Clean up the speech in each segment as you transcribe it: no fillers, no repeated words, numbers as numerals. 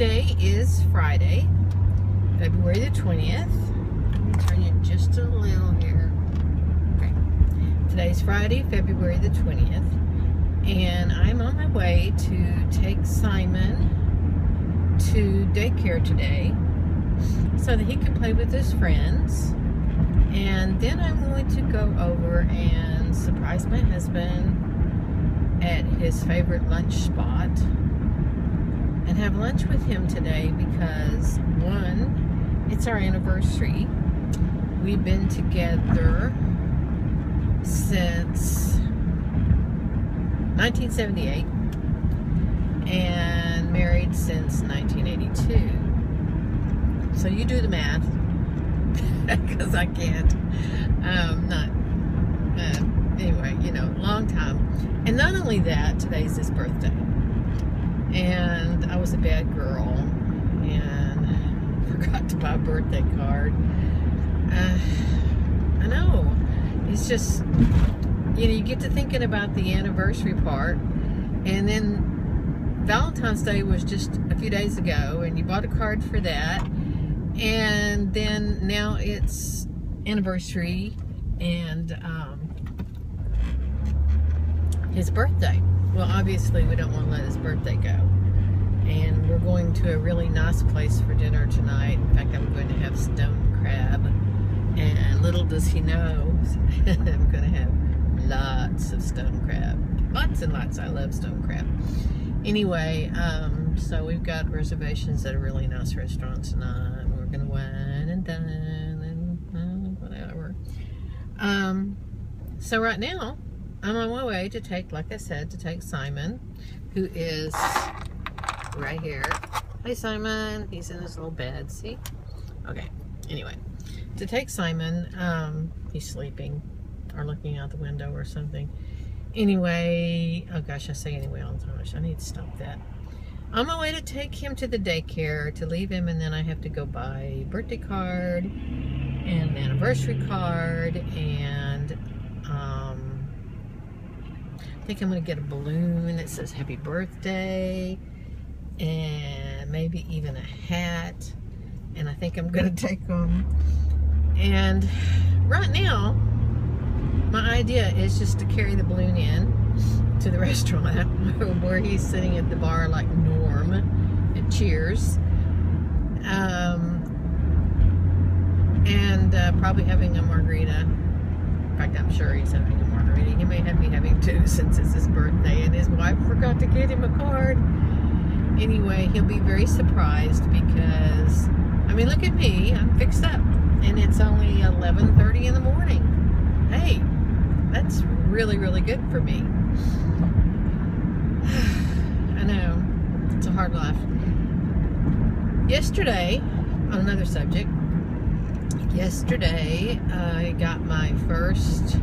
Today is Friday, February the 20th. Let me turn you just a little here. Okay. Today's Friday, February the 20th. And I'm on my way to take Simon to daycare today so that he can play with his friends. And then I'm going to go over and surprise my husband at his favorite lunch spot and have lunch with him today because, one, it's our anniversary. We've been together since 1978 and married since 1982. So you do the math, because I can't. Anyway, you know, long time. And not only that, today's his birthday. And I was a bad girl and forgot to buy a birthday card. I know. It's just, you know, you get to thinking about the anniversary part, and then Valentine's Day was just a few days ago, and you bought a card for that, and then now it's anniversary and his birthday. Well, obviously we don't want to let his birthday go, and we're going to a really nice place for dinner tonight. In fact, I'm going to have stone crab, and little does he know I'm going to have lots of stone crab. Lots and lots. I love stone crab. Anyway, so we've got reservations at a really nice restaurant tonight. We're going to wine and dine and whatever. So right now, I'm on my way to take, like I said, to take Simon, who is right here. Hi, Simon. He's in his little bed. See? Okay. Anyway, to take Simon, he's sleeping or looking out the window or something. Anyway, oh gosh, I say anyway all the time. I need to stop that. On my way to take him to the daycare to leave him, and then I have to go buy a birthday card and an anniversary card, and I think I'm going to get a balloon that says happy birthday, and maybe even a hat, and I think I'm going to take them. And right now, my idea is just to carry the balloon in to the restaurant where he's sitting at the bar like Norm at Cheers, and probably having a margarita. In fact, I'm sure he's having a margarita. He may be having two since it's his birthday, and his wife forgot to get him a card. Anyway, he'll be very surprised because, I mean, look at me. I'm fixed up, and it's only 11:30 in the morning. Hey, that's really, really good for me. I know, it's a hard life. Yesterday, on another subject, yesterday I got my first,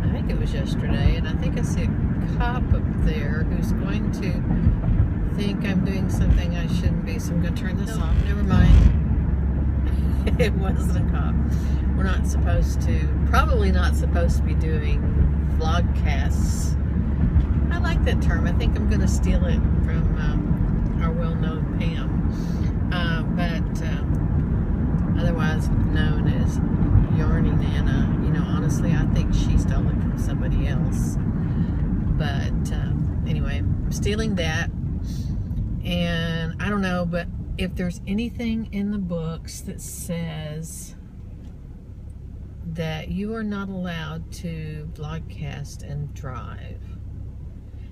I think it was yesterday, and I think I see a cop up there who's going to think I'm doing something I shouldn't be, so I'm going to turn this off. Never mind. It wasn't a cop. We're not supposed to, probably not supposed to be doing vlogcasts. I like that term. I think I'm going to steal it from our well-known Pam, but otherwise known as Yarny Nana. You know, honestly, I think she stole it from somebody else. But anyway, I'm stealing that, and I don't know, but if there's anything in the books that says that you are not allowed to vlogcast and drive.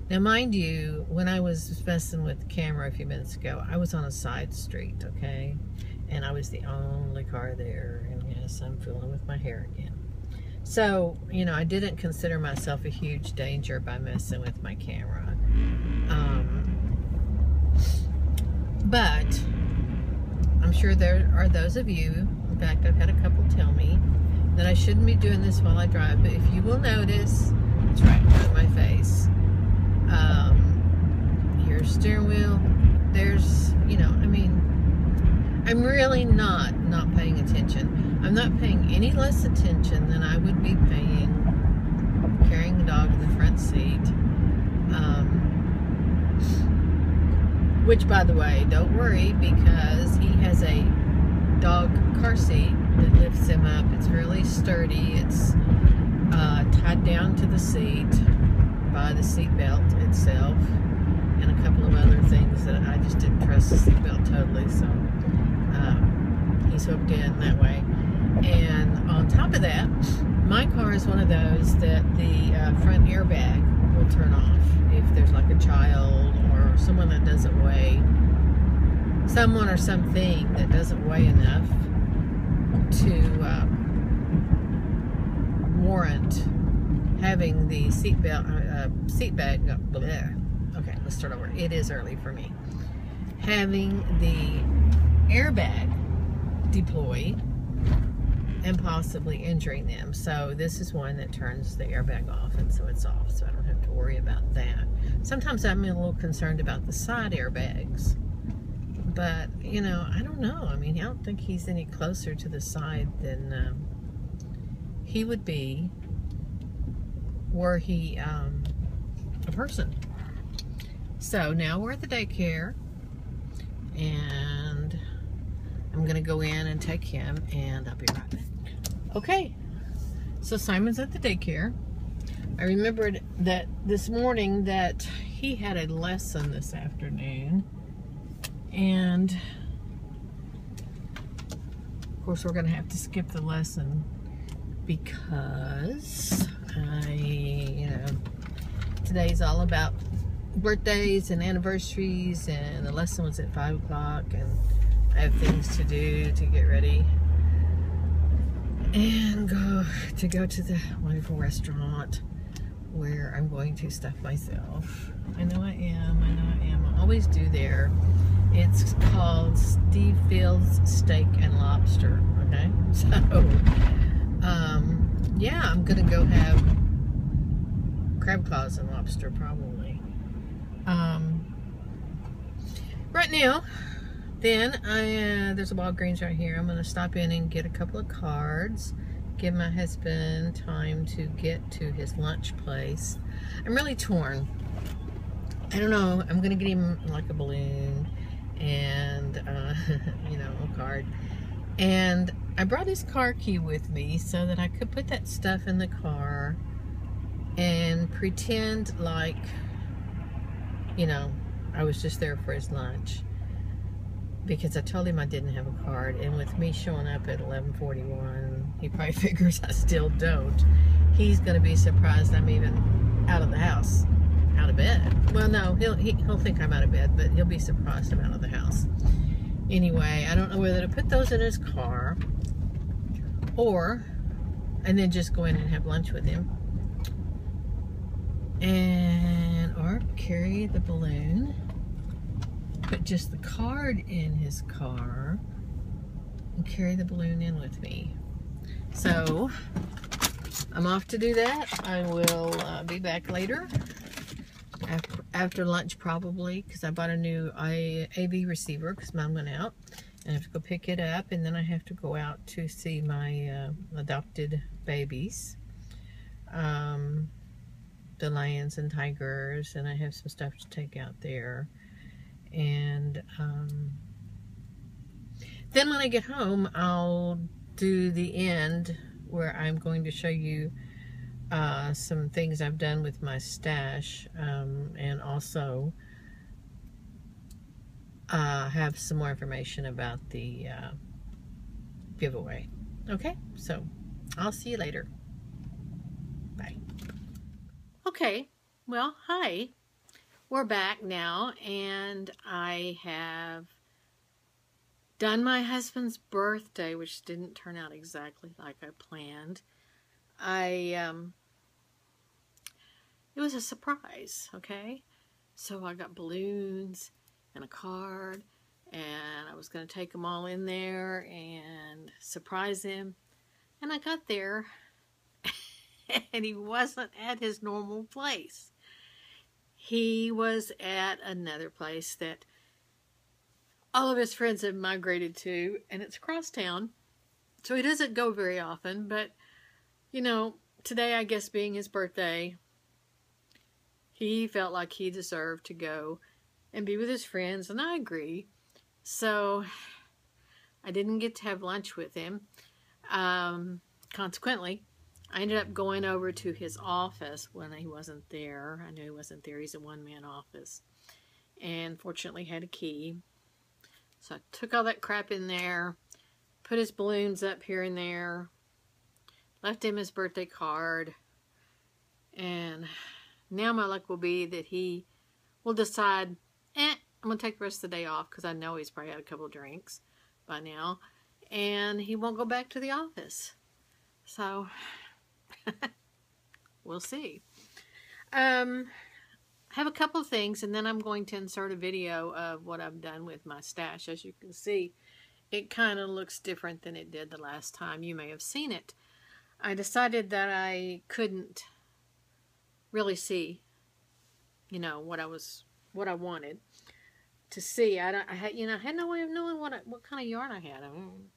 Now, mind you, when I was messing with the camera a few minutes ago, I was on a side street, okay? And I was the only car there. And yes, I'm fooling with my hair again. So, you know, I didn't consider myself a huge danger by messing with my camera. But I'm sure there are those of you, in fact, I've had a couple tell me that I shouldn't be doing this while I drive, but if you will notice, it's right in front of my face. Here's steering wheel. There's, you know, I mean, I'm really not paying attention. I'm not paying any less attention than I would be paying carrying the dog in the front seat. Which, by the way, don't worry, because he has a dog car seat that lifts him up. It's really sturdy. It's tied down to the seat by the seat belt itself, and a couple of other things that I just didn't trust the seat belt totally, so he's hooked in that way. And on top of that, my car is one of those that the front airbag will turn off if there's like a child or someone that doesn't weigh, someone or something that doesn't weigh enough to warrant having the seat bag. Okay, let's start over. It is early for me. Having the airbag deploy and possibly injuring them. So this is one that turns the airbag off, and so it's off, so I don't have to worry about that. Sometimes I'm a little concerned about the side airbags, but you know, I don't know. I mean, I don't think he's any closer to the side than he would be were he a person. So now we're at the daycare, and I'm gonna go in and take him, and I'll be right back. Okay, so Simon's at the daycare. I remembered that this morning that he had a lesson this afternoon, and of course we're gonna have to skip the lesson because today's all about birthdays and anniversaries, and the lesson was at 5 o'clock, and I have things to do to get ready and go to the wonderful restaurant where I'm going to stuff myself. I know I am. I always do there. It's called Steve Fields Steak and Lobster. Okay, so yeah, I'm gonna go have crab claws and lobster probably. Right now, then there's a Walgreens right here. I'm gonna stop in and get a couple of cards, give my husband time to get to his lunch place. I'm really torn. I don't know. I'm gonna get him like a balloon and a card. And I brought his car key with me so that I could put that stuff in the car and pretend like, I was just there for his lunch. Because I told him I didn't have a card, and with me showing up at 11:41, he probably figures I still don't. He's gonna be surprised I'm even out of the house, out of bed. Well, no, he'll think I'm out of bed, but he'll be surprised I'm out of the house. Anyway, I don't know whether to put those in his car and then just go in and have lunch with him, or carry the balloon, put just the card in his car, and carry the balloon in with me. So I'm off to do that. I will be back later after lunch probably, because I bought a new AV receiver because mine went out, and I have to go pick it up, and then I have to go out to see my adopted babies, the lions and tigers, and I have some stuff to take out there. And then when I get home, I'll do the end where I'm going to show you some things I've done with my stash, and also have some more information about the giveaway. Okay, so I'll see you later. Bye. Okay, well, hi. We're back now, and I have done my husband's birthday, which didn't turn out exactly like I planned. It was a surprise, okay? So I got balloons and a card, and I was going to take them all in there and surprise him. And I got there, and he wasn't at his normal place. He was at another place that all of his friends have migrated to, and it's across town, so he doesn't go very often. But today, I guess being his birthday, he felt like he deserved to go and be with his friends, and I agree. So I didn't get to have lunch with him. Consequently, I ended up going over to his office when he wasn't there. I knew he wasn't there. He's a one-man office. And fortunately had a key. So I took all that crap in there, put his balloons up here and there, left him his birthday card, and now my luck will be that he will decide, I'm going to take the rest of the day off because I know he's probably had a couple of drinks by now, and he won't go back to the office. So, we'll see. I have a couple of things, and then I'm going to insert a video of what I've done with my stash. As you can see, it kind of looks different than it did the last time. You may have seen it. I decided that I couldn't really see, what I wanted to see. I had no way of knowing what kind of yarn I had. I mean,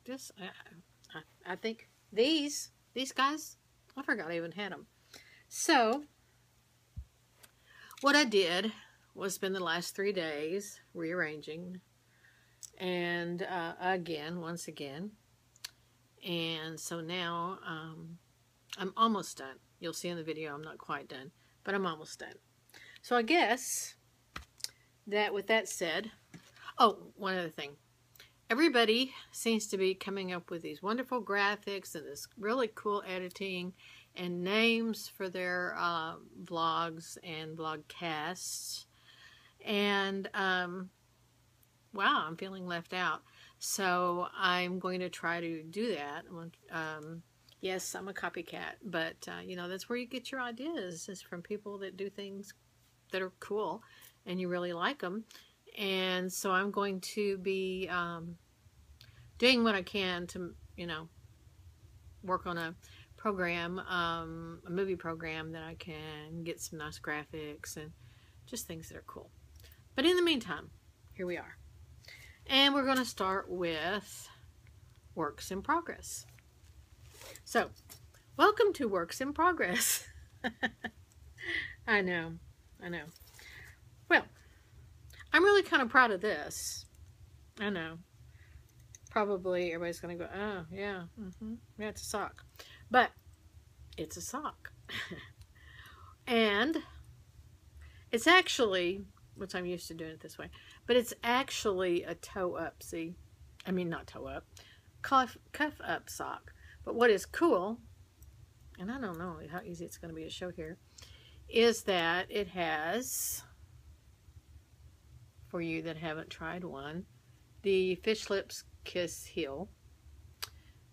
I think these guys, I forgot I even had them. So what I did was spend the last 3 days rearranging, and once again. And so now I'm almost done. You'll see in the video I'm not quite done, but I'm almost done. So I guess that with that said, oh, one other thing. Everybody seems to be coming up with these wonderful graphics and this really cool editing and names for their vlogs and vlogcasts. And wow, I'm feeling left out. So I'm going to try to do that. Yes, I'm a copycat, but that's where you get your ideas, is from people that do things that are cool and you really like them. And so I'm going to be doing what I can to, work on a program, a movie program that I can get some nice graphics and just things that are cool. But in the meantime, here we are. And we're going to start with Works in Progress. So, welcome to Works in Progress. I know. Well, I'm really kind of proud of this. I know. Probably everybody's going to go, oh, yeah, yeah, it's a sock. But it's a sock. And it's actually, which I'm used to doing it this way, but it's actually a toe-up, see? I mean, not toe-up, cuff-up sock. But what is cool, and I don't know how easy it's going to be to show here, is that it has, for you that haven't tried one, the Fish Lips Kiss heel,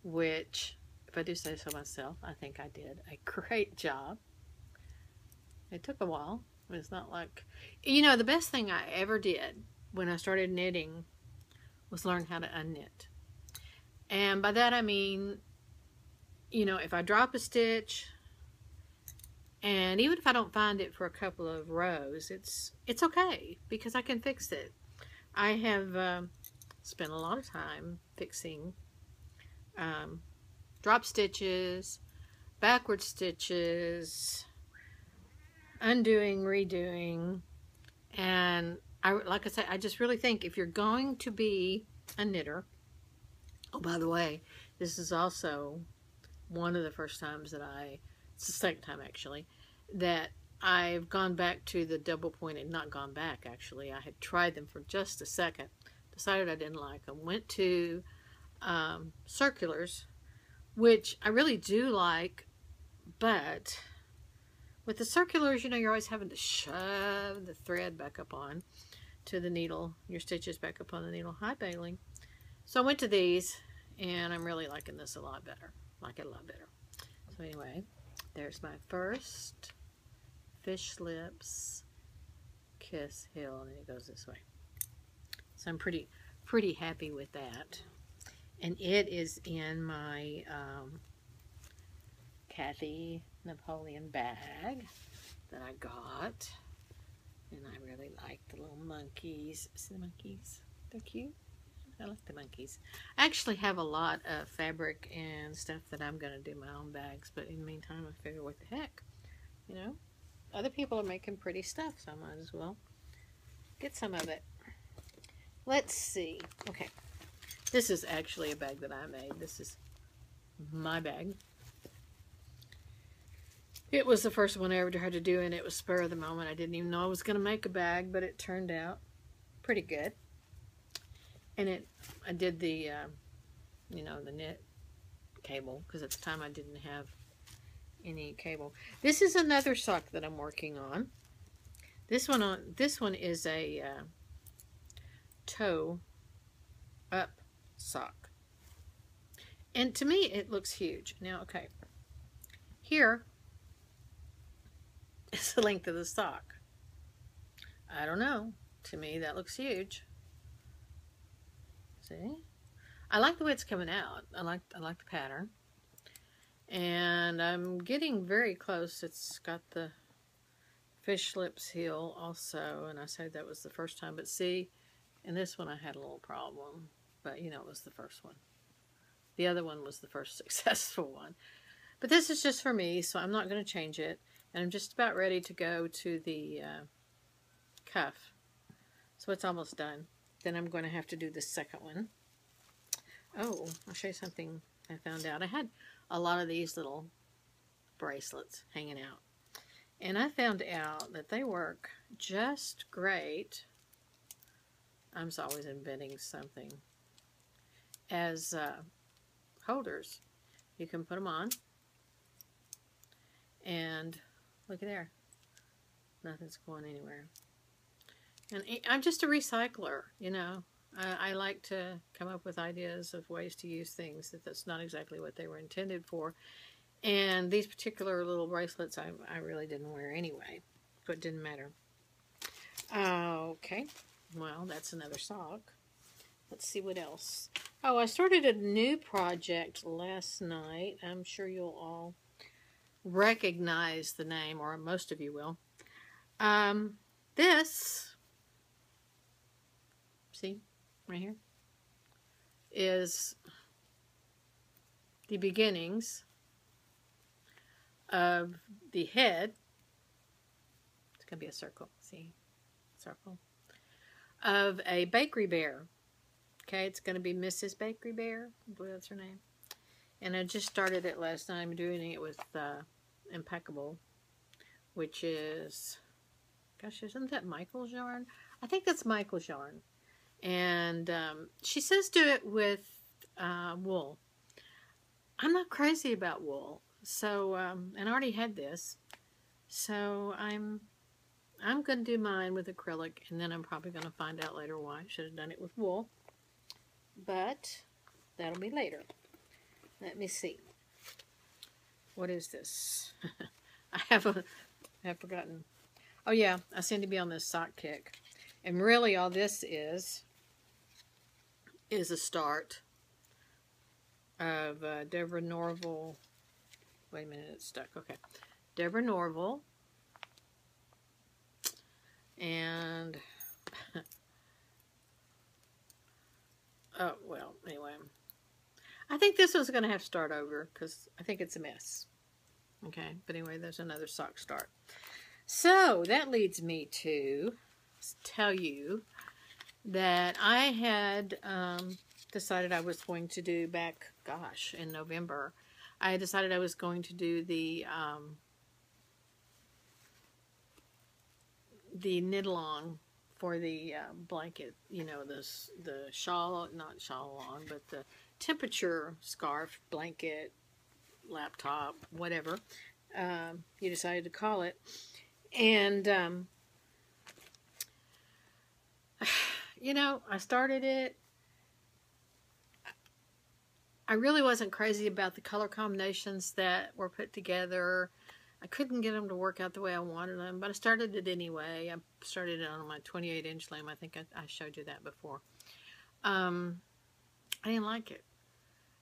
which, if I do say so myself, I think I did a great job. It took a while. It's not like, the best thing I ever did when I started knitting was learn how to unknit. And by that I mean, if I drop a stitch, and even if I don't find it for a couple of rows, it's okay, because I can fix it. I have spent a lot of time fixing drop stitches, backward stitches, undoing, redoing, and like I said, I just really think if you're going to be a knitter, oh, by the way, this is also one of the first times that it's the second time actually, that I've gone back to the double pointed, not gone back actually, I had tried them for just a second, decided I didn't like them, went to circulars, which I really do like, but with the circulars, you're always having to shove the thread back up on to the needle, your stitches back up on the needle. Hi, Bailey. So I went to these, and I'm really liking this a lot better. Like it a lot better. So anyway, there's my first Fish Lips Kiss heel, and it goes this way. So I'm pretty happy with that. And it is in my Kathy Napoleon bag that I got. And I really like the little monkeys. See the monkeys? They're cute. I like the monkeys. I actually have a lot of fabric and stuff that I'm going to do my own bags, but in the meantime, I figure what the heck, other people are making pretty stuff, so I might as well Get some of it. Let's see. Okay. This is actually a bag that I made. This is my bag. It was the first one I ever tried to do, and it was spur of the moment. I didn't even know I was going to make a bag, but it turned out pretty good. And I did the, you know, the knit cable, because at the time I didn't have any cable. This is another sock that I'm working on. This one is a toe up sock. And to me, it looks huge. Now, okay, here is the length of the sock. I don't know. To me, that looks huge. See? I like the way it's coming out. I like the pattern. And I'm getting very close. It's got the fish lips heel also, and I said that was the first time. But see, in this one I had a little problem. But, you know, it was the first one. The other one was the first successful one. But this is just for me, so I'm not going to change it. And I'm just about ready to go to the cuff. So it's almost done. Then I'm going to have to do the second one. Oh, I'll show you something I found out. I had a lot of these little bracelets hanging out. And I found out that they work just great. I'm always inventing something. As holders. You can put them on. And look at there. Nothing's going anywhere. And I'm just a recycler, you know. I like to come up with ideas of ways to use things that's not exactly what they were intended for. And these particular little bracelets I really didn't wear anyway. So it didn't matter. Okay. Well, that's another sock. Let's see what else. Oh, I started a new project last night. I'm sure you'll all recognize the name, or most of you will. This, see, right here, is the beginnings of the head. It's going to be a circle, see, circle, of a bakery bear. Okay, it's going to be Mrs. Bakery Bear. I believe that's her name. And I just started it last night. I'm doing it with Impeccable, which is, gosh, isn't that Michael's yarn? I think that's Michael's yarn. And she says do it with wool. I'm not crazy about wool. So, and I already had this. So I'm going to do mine with acrylic, and then I'm probably going to find out later why I should have done it with wool. But that'll be later. Let me see. What is this? I have forgotten. Oh yeah, I seem to be on this sock kick. And really all this is a start of Deborah Norville. Wait a minute, it's stuck. Okay. Deborah Norville. And oh, well, anyway. I think this one's going to have to start over because I think it's a mess. Okay, but anyway, there's another sock start. So that leads me to tell you that I had decided I was going to do back, gosh, in November. I had decided I was going to do the knit-along for the blanket, you know, the shawl, not shawl along, but the temperature scarf, blanket, laptop, whatever you decided to call it. And, you know, I started it. I really wasn't crazy about the color combinations that were put together. I couldn't get them to work out the way I wanted them, but I started it anyway. I started it on my 28-inch loom. I think I showed you that before. I didn't like it.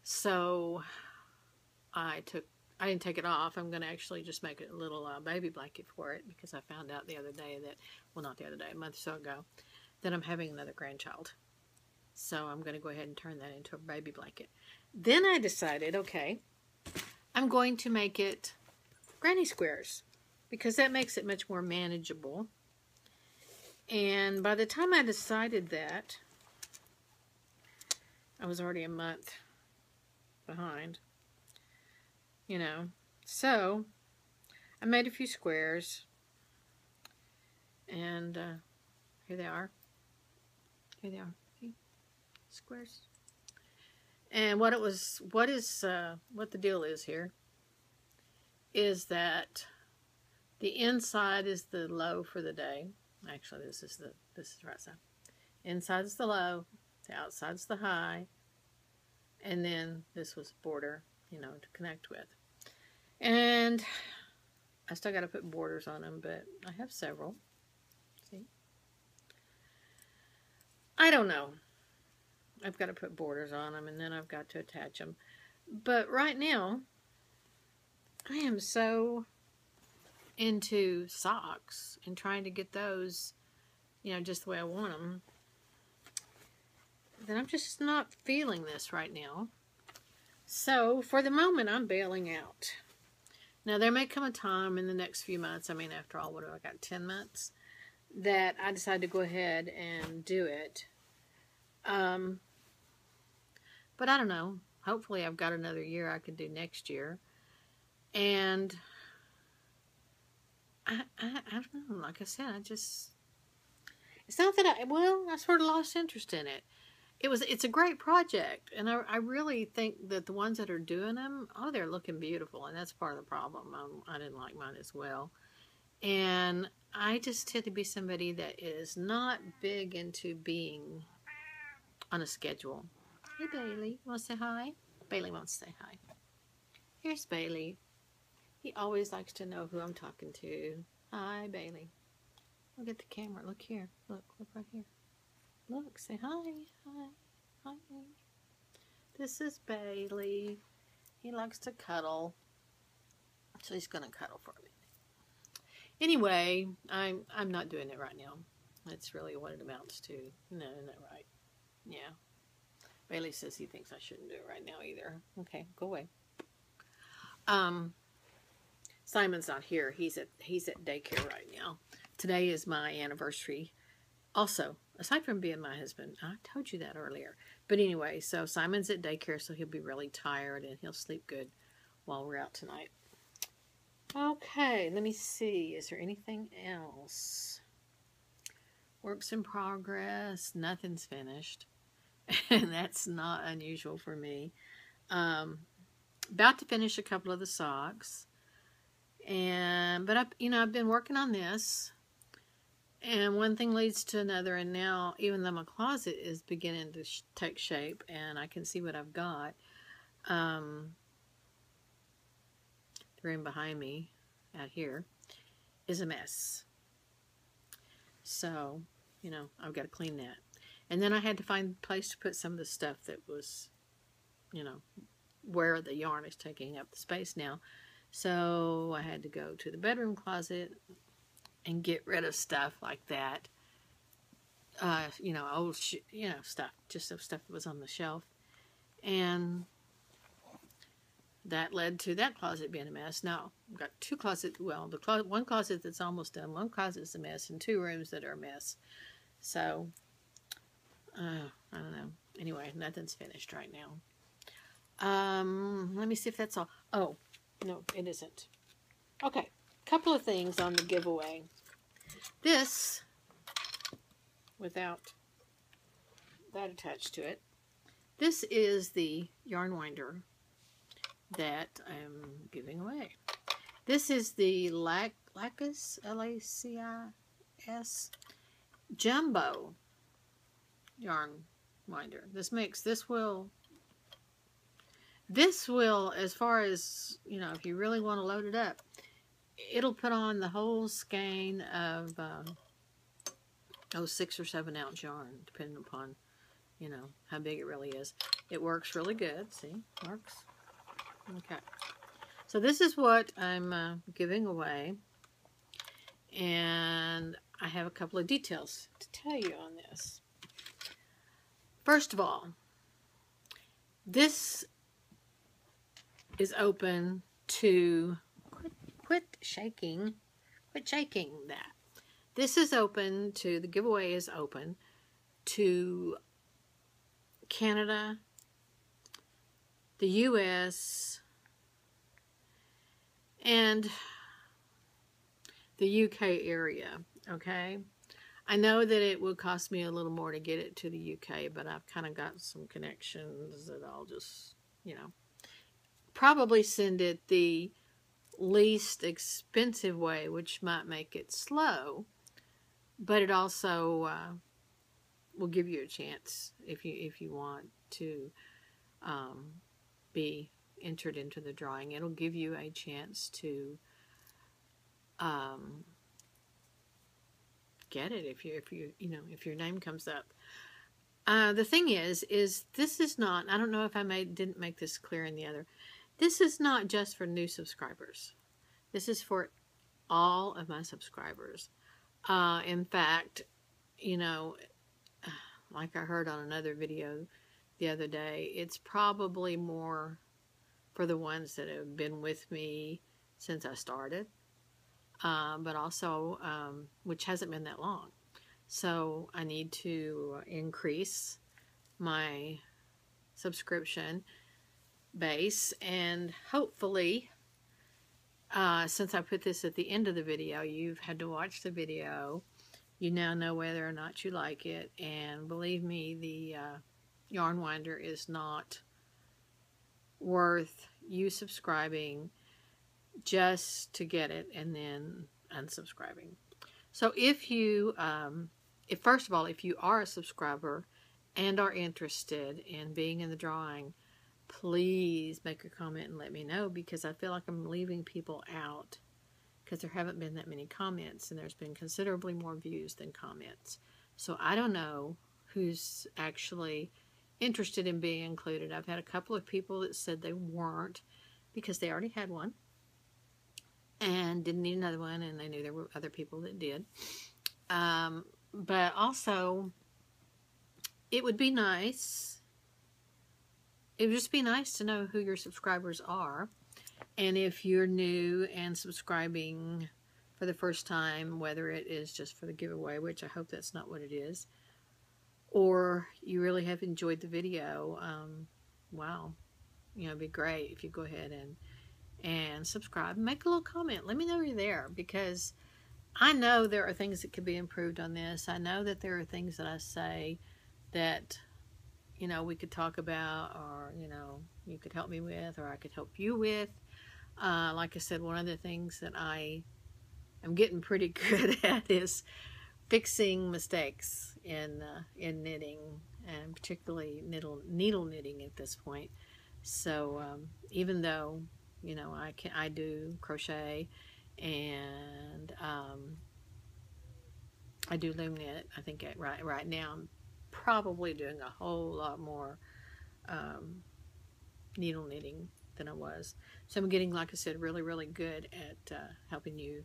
So I didn't take it off. I'm going to actually just make a little baby blanket for it because I found out the other day that, well, not the other day, a month or so ago, that I'm having another grandchild. So I'm going to go ahead and turn that into a baby blanket. Then I decided, okay, I'm going to make it granny squares because that makes it much more manageable. And by the time I decided that, I was already a month behind, you know. So I made a few squares, and here they are. Here they are. See? Squares. And what the deal is here is that the inside is the low for the day. Actually, this is the right side. Inside is the low, the outside's the high, and then this was border, you know, to connect with. And I still got to put borders on them, but I have several. See? I don't know. I've got to put borders on them, and then I've got to attach them. But right now, I am so into socks and trying to get those, you know, just the way I want them, that I'm just not feeling this right now. So for the moment, I'm bailing out. Now there may come a time in the next few months, I mean, after all, what have I got, 10 months, that I decide to go ahead and do it. But I don't know. Hopefully I've got another year I could do next year. And I don't know, like I said, it's not that I sort of lost interest in it. It's a great project, and I really think that the ones that are doing them, oh, they're looking beautiful, and that's part of the problem. I didn't like mine as well. And I just tend to be somebody that is not big into being on a schedule. Hey, Bailey, want to say hi? Bailey wants to say hi. Here's Bailey. He always likes to know who I'm talking to. Hi, Bailey. Look at the camera. Look here. Look right here. Look, say hi. Hi. Hi. This is Bailey. He likes to cuddle. So he's going to cuddle for me. Anyway, I'm not doing it right now. That's really what it amounts to. No, isn't that right? Yeah. Bailey says he thinks I shouldn't do it right now either. Okay, go away. Simon's not here. He's at daycare right now. Today is my anniversary. Also, aside from being my husband, I told you that earlier. But anyway, so Simon's at daycare, so he'll be really tired and he'll sleep good while we're out tonight. Okay, let me see. Is there anything else? Works in progress. Nothing's finished. And that's not unusual for me. About to finish a couple of the socks. But I've been working on this. And one thing leads to another, and now even though my closet is beginning to take shape and I can see what I've got, the room behind me out here is a mess. So, I've got to clean that. And then I had to find a place to put some of the stuff that was, where the yarn is taking up the space now. So I had to go to the bedroom closet and get rid of stuff like that. Old stuff, just stuff that was on the shelf. And that led to that closet being a mess. Now, I've got two closets, well, one closet that's almost done, one closet's a mess, and two rooms that are a mess. So, I don't know. Anyway, nothing's finished right now. Let me see if that's all. Oh, no, it isn't. Okay, couple of things on the giveaway. This, without that attached to it, this is the yarn winder that I'm giving away. This is the Lacis, L-A-C-I-S, Jumbo yarn winder. This will, as far as, if you really want to load it up, it'll put on the whole skein of 6 or 7 ounce yarn, depending upon, how big it really is. It works really good. See, works. Okay. So this is what I'm giving away. And I have a couple of details to tell you on this. First of all, this is open to, quit shaking that. This is open to, the giveaway is open to Canada, the US, and the UK area, okay? I know that it would cost me a little more to get it to the UK, but I've kind of got some connections that I'll just, you know, probably send it the least expensive way, which might make it slow, but it also will give you a chance if you want to be entered into the drawing. It'll give you a chance to get it if your name comes up. The thing is this is not, I don't know if I didn't make this clear in the other. This is not just for new subscribers. This is for all of my subscribers. In fact, you know, like I heard on another video the other day, it's probably more for the ones that have been with me since I started, but also, which hasn't been that long. So I need to increase my subscription base, and hopefully, since I put this at the end of the video, you've had to watch the video. You now know whether or not you like it, and believe me, the yarn winder is not worth you subscribing just to get it and then unsubscribing. So if you, first of all, if you are a subscriber and are interested in being in the drawing, please make a comment and let me know, because I feel like I'm leaving people out because there haven't been that many comments, and there's been considerably more views than comments. So I don't know who's actually interested in being included. I've had a couple of people that said they weren't because they already had one and didn't need another one, and they knew there were other people that did. But also, it would be nice, it would just be nice to know who your subscribers are. And if you're new and subscribing for the first time, whether it is just for the giveaway, which I hope that's not what it is, or you really have enjoyed the video, wow, you know, it'd be great if you go ahead and subscribe, make a little comment, let me know you're there, because I know there are things that could be improved on this. I know that there are things that I say that, you know, we could talk about, or, you know, you could help me with, or I could help you with. Like I said, one of the things that I am getting pretty good at is fixing mistakes in knitting, and particularly needle knitting at this point. So even though, you know, I do crochet, and I do loom knit. I think right now I'm probably doing a whole lot more needle knitting than I was. So I'm getting, like I said, really, really good at helping you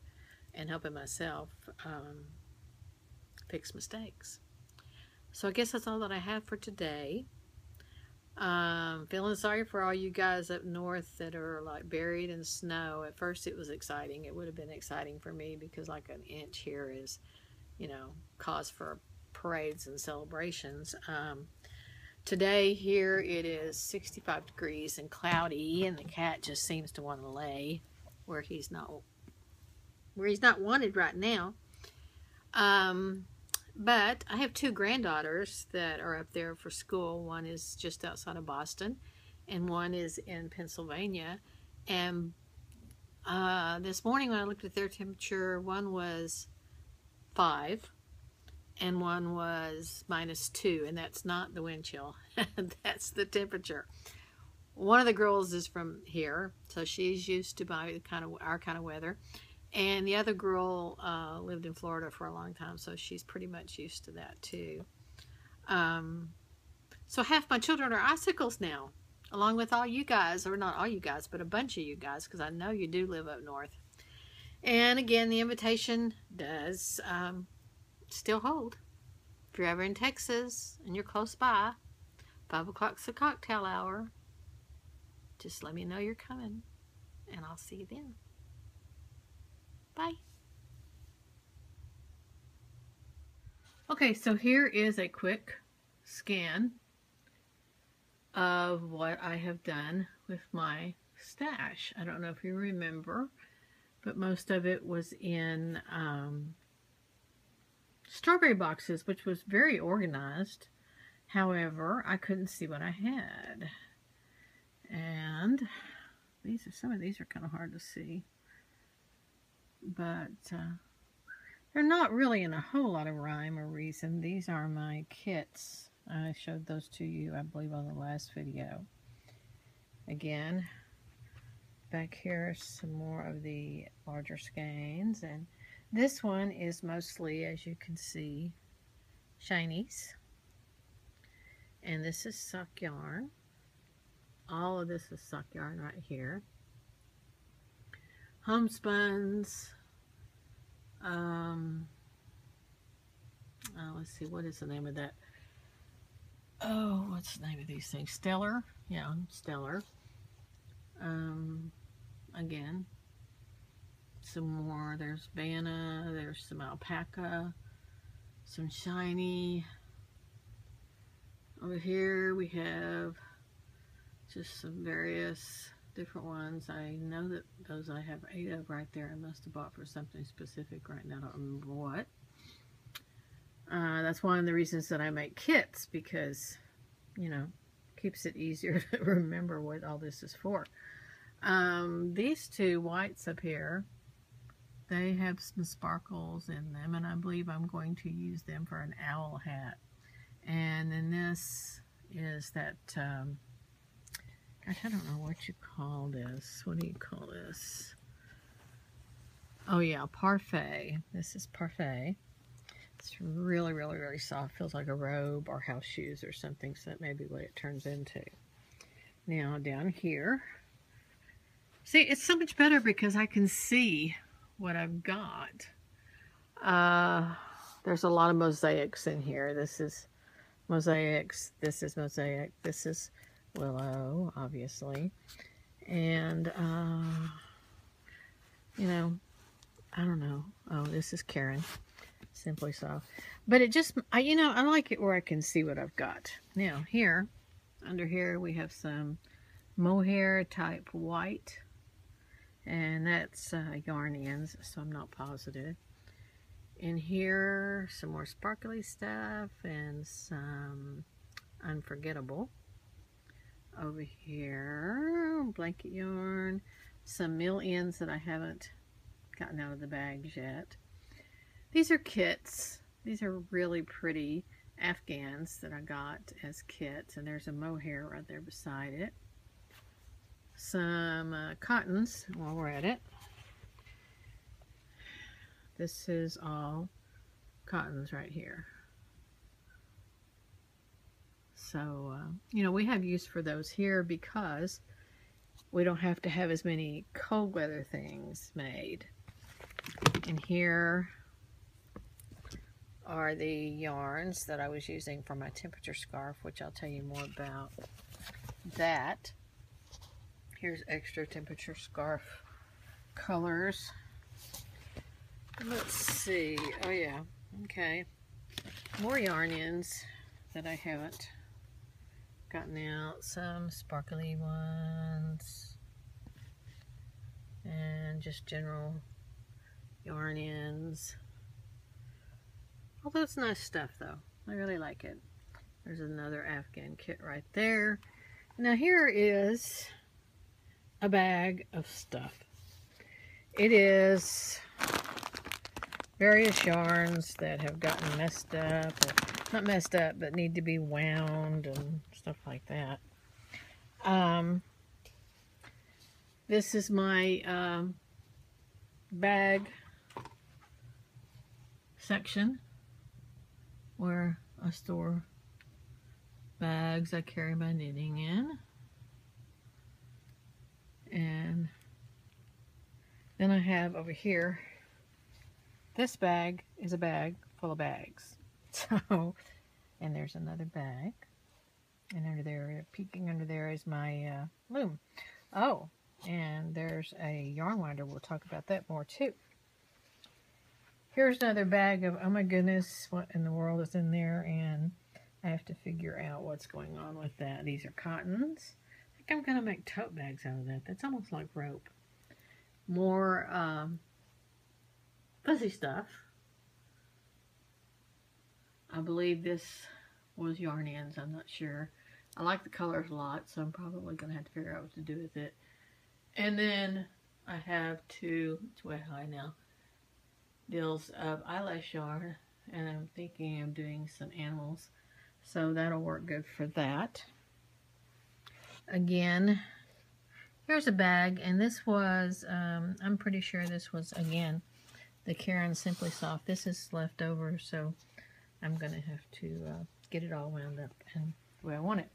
and helping myself fix mistakes. So I guess that's all that I have for today. Feeling sorry for all you guys up north that are like buried in snow. At first it was exciting. It would have been exciting for me because like an inch here is, you know, cause for parades and celebrations. Today here it is 65 degrees and cloudy, and the cat just seems to want to lay where he's not wanted right now. But I have two granddaughters that are up there for school. One is just outside of Boston, and one is in Pennsylvania. And this morning when I looked at their temperature, one was 5 and one was -2, and that's not the wind chill. That's the temperature. One of the girls is from here, so she's used to our kind of weather. And the other girl lived in Florida for a long time, so she's pretty much used to that too. So half my children are icicles now, along with all you guys, or not all you guys, but a bunch of you guys, because I know you do live up north. And again, the invitation does still hold. If you're ever in Texas and you're close by, 5 o'clock's the cocktail hour. Just let me know you're coming, and I'll see you then. Bye. Okay, so here is a quick scan of what I have done with my stash. I don't know if you remember, but most of it was in strawberry boxes, which was very organized. However, I couldn't see what I had. And some of these are kind of hard to see. But they're not really in a whole lot of rhyme or reason. These are my kits. I showed those to you, I believe, on the last video. Again, back here some more of the larger skeins. And this one is mostly, as you can see, shinies. And this is suck yarn. All of this is suck yarn right here. Homespuns. Let's see, what is the name of that? Oh, what's the name of these things? Stellar? Yeah, Stellar. Again, some more. There's Vanna, there's some alpaca, some shiny. Over here we have just some various different ones. I know that those I have 8 of right there. I must have bought for something specific right now. I don't remember what. That's one of the reasons that I make kits, because, you know, keeps it easier to remember what all this is for. These 2 whites up here, they have some sparkles in them, and I believe I'm going to use them for an owl hat. And then this is that, gosh, I don't know what you call this. What do you call this? Oh yeah, parfait. This is parfait. It's really, really, really soft. Feels like a robe or house shoes or something, so that may be what it turns into. Now down here, see, it's so much better because I can see what I've got. There's a lot of mosaics in here. This is mosaics. This is mosaic. This is willow, obviously. And, you know, I don't know. Oh, this is Karen. Simply Soft. But it just, you know, I like it where I can see what I've got. Now, here, under here, we have some mohair type white. And that's yarn ends, so I'm not positive. In here, some more sparkly stuff and some unforgettable. Over here, blanket yarn, some mill ends that I haven't gotten out of the bags yet. These are kits. These are really pretty Afghans that I got as kits, and there's a mohair right there beside it. Some cottons while we're at it. This is all cottons right here. So, you know, we have use for those here because we don't have to have as many cold weather things made. And here are the yarns that I was using for my temperature scarf, which I'll tell you more about that. Here's extra temperature scarf colors. Let's see. Oh yeah, okay. More yarn ends that I haven't gotten out. Some sparkly ones. And just general yarn ends. Although it's nice stuff though. I really like it. There's another Afghan kit right there. Now here is a bag of stuff. It is various yarns that have gotten messed up, or not messed up, but need to be wound and stuff like that. This is my bag section where I store bags I carry my knitting in. And then I have over here, this bag is a bag full of bags. So, and there's another bag. And under there, peeking under there is my loom. Oh, and there's a yarn winder. We'll talk about that more too. Here's another bag of, oh my goodness, what in the world is in there? And I have to figure out what's going on with that. These are cottons. I think I'm going to make tote bags out of that. That's almost like rope. More fuzzy stuff. I believe this was yarn ends. I'm not sure. I like the colors a lot, so I'm probably going to have to figure out what to do with it. And then I have two, it's way high now, deals of eyelash yarn, and I'm thinking of doing some animals, so that'll work good for that. Again, here's a bag, and this was, I'm pretty sure this was, again, the Karen Simply Soft. This is left over, so I'm going to have to get it all wound up and the way I want it.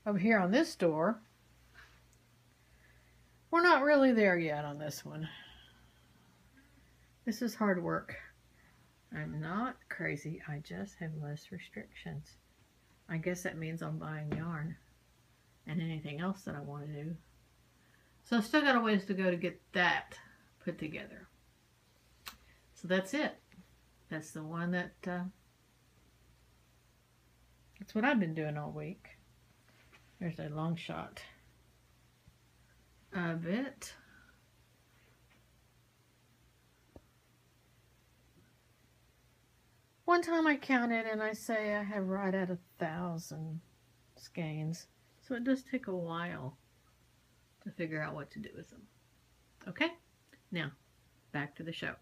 Over here on this door, we're not really there yet on this one. This is hard work. I'm not crazy. I just have less restrictions. I guess that means I'm buying yarn and anything else that I want to do. So I've still got a ways to go to get that put together. So that's it. That's the one that, that's what I've been doing all week. There's a long shot of it. One time I counted and I say I have right at 1,000 skeins. So it does take a while to figure out what to do with them. Okay, now back to the show.